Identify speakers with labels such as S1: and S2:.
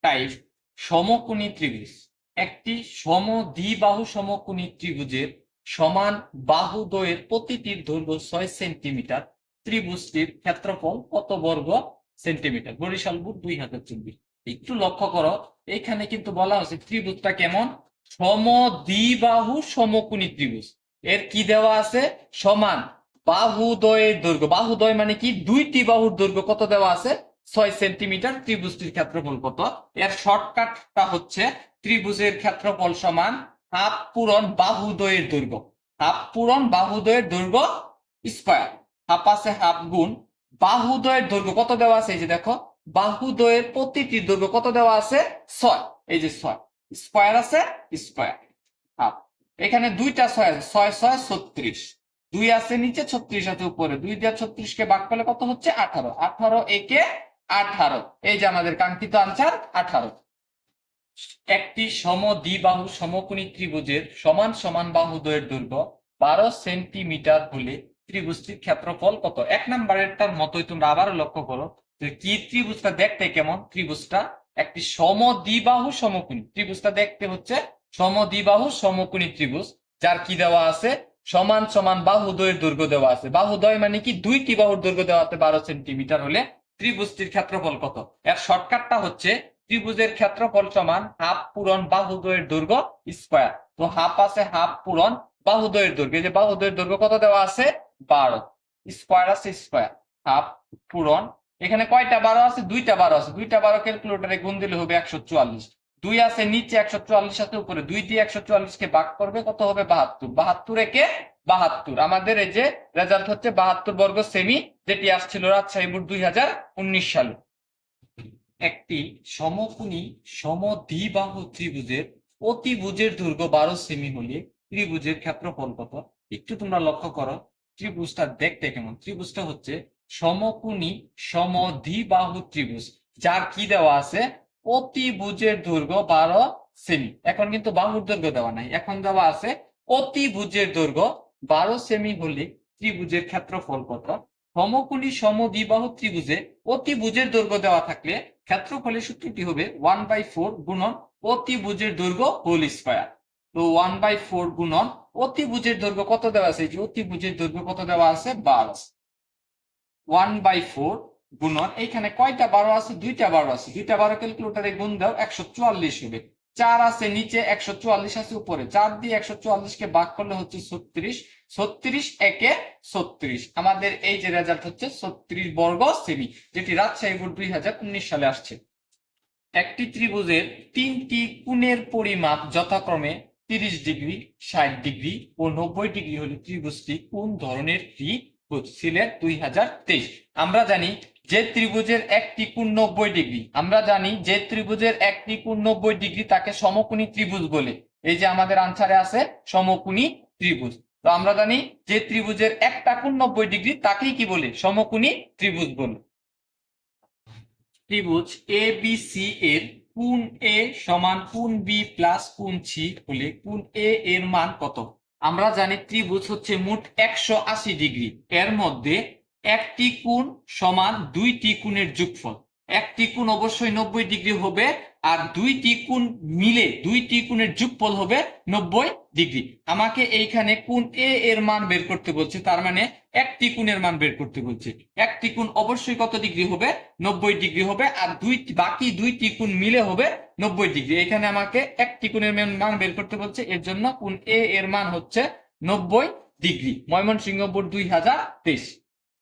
S1: Type সমকোণী ত্রিভুজ। একটি সমদ্বিবাহু সমকোণী ত্রিভুজের সমান বাহুদ্বয়ের প্রতিটির দৈর্ঘ্য 6 সেন্টিমিটার। ত্রিভুজটির ক্ষেত্রফল কত বর্গ সেন্টিমিটার? বরিশাল বোর্ড 2024। একটু লক্ষ্য করো, এখানে কিন্তু বলা হচ্ছে ত্রিভুজটা কেমন? সমদ্বিবাহু সমকোণী ত্রিভুজ। এর কি দেওয়া আছে? সমান বাহুদ্বয়ের দৈর্ঘ্য। বাহুদ্বয় মানে কি? দুইটি বাহুর দৈর্ঘ্য কত দেওয়া আছে? 6 সেন্টিমিটার। ত্রিভুজটির ক্ষেত্রফল কত? এর শর্টকাটটা হচ্ছে ত্রিভুজের ক্ষেত্রফল সমান হাফ পূরণ বাহুদ্বয়ের দৈর্ঘ্য। হাফ পূরণ বাহুদ্বয়ের দৈর্ঘ্য স্কয়ার। হাফ আছে হাফ গুণ বাহুদ্বয়ের দৈর্ঘ্য কত দেওয়া আছে? এই যে দেখো, বাহুদ্বয়ের প্রতিটির দৈর্ঘ্য কত দেওয়া আছে? 6। এই যে 6 স্কয়ার আছে, স্কয়ার হাফ। এখানে দুইটা 6 আছে, 6 6 36। 2 আছে নিচে, 36 আছে উপরে। 2 দিয়ে 36 কে ভাগ করলে কত হচ্ছে? 18। 18 একে 18। এই যে আমাদের কাঙ্ক্ষিত আনসার 18। একটি সমদ্বিবাহু সমকোণী ত্রিভুজের সমান সমান বাহুদ্বয়ের দৈর্ঘ্য 12 সেন্টিমিটার হলে ত্রিভুজটির ক্ষেত্রফল কত? 1 নম্বরেরটার মতোই তোমরা আবারও লক্ষ্য করো যে কি ত্রিভুজটা দেখতে কেমন। ত্রিভুজটা একটি সমদ্বিবাহু সমকোণী। ত্রিভুজটা দেখতে হচ্ছে সমদ্বিবাহু সমকোণী ত্রিভুজ, যার কি দেওয়া আছে? সমান সমান বাহুদ্বয়ের দৈর্ঘ্য দেওয়া আছে। বাহুদ্বয় মানে কি? দুইটি বাহুর দৈর্ঘ্য দেওয়া আছে 12 সেন্টিমিটার হলে ত্রিভুজটির ক্ষেত্রফল কত? এর শর্টকাটটা হচ্ছে ত্রিভুজের ক্ষেত্রফল সমান হাফ পূরণ বাহুদ্বয়ের দৈর্ঘ্য স্কয়ার। তো হাফ আছে হাফ পূরণ বাহুদ্বয়ের দৈর্ঘ্য। এই যে বাহুদ্বয়ের দৈর্ঘ্য কত দেওয়া আছে? 12। স্কয়ার আছে স্কয়ার, হাফ পূরণ এখানে কয়টা 12 আছে? দুইটা 12 আছে। দুইটা 12 ক্যালকুলেটরে গুণ দিলে হবে 144। 2 আছে নিচে, 144 আছে উপরে। 2 দিয়ে 144 কে ভাগ করবে, কত হবে? 72। 72 একে 72। আমাদের এই যে রেজাল্ট হচ্ছে 72 বর্গ সেমি, যেটি আসছিল রাজশাহী বোর্ড 2019 সালে। একটি সমকোণী সমদ্বিবাহু ত্রিভুজের অতিভুজের দৈর্ঘ্য 12 সেমি হলে ত্রিভুজের ক্ষেত্রফল কত? একটু তোমরা লক্ষ্য করো ত্রিভুজটা দেখতে কেমন। ত্রিভুজটা হচ্ছে সমকোণী সমদ্বিবাহু ত্রিভুজ, যার কি দেওয়া আছে? অতিভুজের দৈর্ঘ্য 12 সেমি। এখন কিন্তু বাহুর দৈর্ঘ্য দেওয়া নাই, এখন দেওয়া আছে অতিভুজের দৈর্ঘ্য 12 সেমি হলে ত্রিভুজের ক্ষেত্রফল কত? সমকোণী সমদ্বিবাহু ত্রিভুজে অতিভুজের দৈর্ঘ্য দেওয়া থাকলে ক্ষেত্রফলের সূত্রটি হবে 1/4 গুণন অতিভুজের দৈর্ঘ্য হোল স্কয়ার। তো 1/4 গুণন অতিভুজের দৈর্ঘ্য কত দেওয়া আছে? এই যে অতিভুজের দৈর্ঘ্য কত দেওয়া আছে? 12। 1/4 গুণন এইখানে কয়টা 12 আছে? দুইটা 12 আছে। দুইটা 12 ক্যালকুলেটরে গুণ দাও, 144 হবে। 4 আছে নিচে, 144 আছে উপরে। 4 দিয়ে 144 কে ভাগ করলে হচ্ছে 36। 36 একে 36। আমাদের এই যে রেজাল্ট হচ্ছে 36 বর্গ সেমি, যেটি রাজশাহী বোর্ড 2019 সালে আসছে। একটি ত্রিভুজের তিনটি কোণের পরিমাপ যথাক্রমে 30 ডিগ্রি, 60 ডিগ্রি ও 90 ডিগ্রি হলে ত্রিভুজটি কোন ধরনের ত্রিভুজ? সিলেট 2023। আমরা জানি যে ত্রিভুজের একটি কোণ 90 ডিগ্রি, আমরা জানি যে ত্রিভুজের একটি কোণ 90 ডিগ্রি তাকে সমকোণী ত্রিভুজ বলে। এই যে আমাদের আনসারে আছে সমকোণী ত্রিভুজ। তো আমরা জানি যে ত্রিভুজের একটা কোণ 90 ডিগ্রি তাকেই কি বলে? সমকোণী ত্রিভুজ বলে। ত্রিভুজ এ বি সি এর কোণ এ সমান কোণ বি প্লাস কোণ সি হলে কোণ এ এর মান কত? আমরা জানি ত্রিভুজ হচ্ছে মোট 180 ডিগ্রি। এর মধ্যে একটি কোণ সমান দুইটি কোণের যোগফল। একটি কোণ অবশ্যই 90 ডিগ্রি হবে, আর দুইটি কোণ মিলে দুইটি কোণের যোগফল হবে 90 ডিগ্রি। আমাকে এইখানে কোণ এ এর মান বের করতে বলছে, তার মানে একটি কোণের মান বের করতে বলছে। একটি কোণ অবশ্যই কত ডিগ্রি হবে? 90 ডিগ্রি হবে, আর বাকি দুইটি কোণ মিলে হবে 90 ডিগ্রি। এখানে আমাকে একটি কোণের মান বের করতে বলছে, এর জন্য কোণ এ এর মান হচ্ছে 90 ডিগ্রি। ময়মনসিংহ বোর্ড 2023।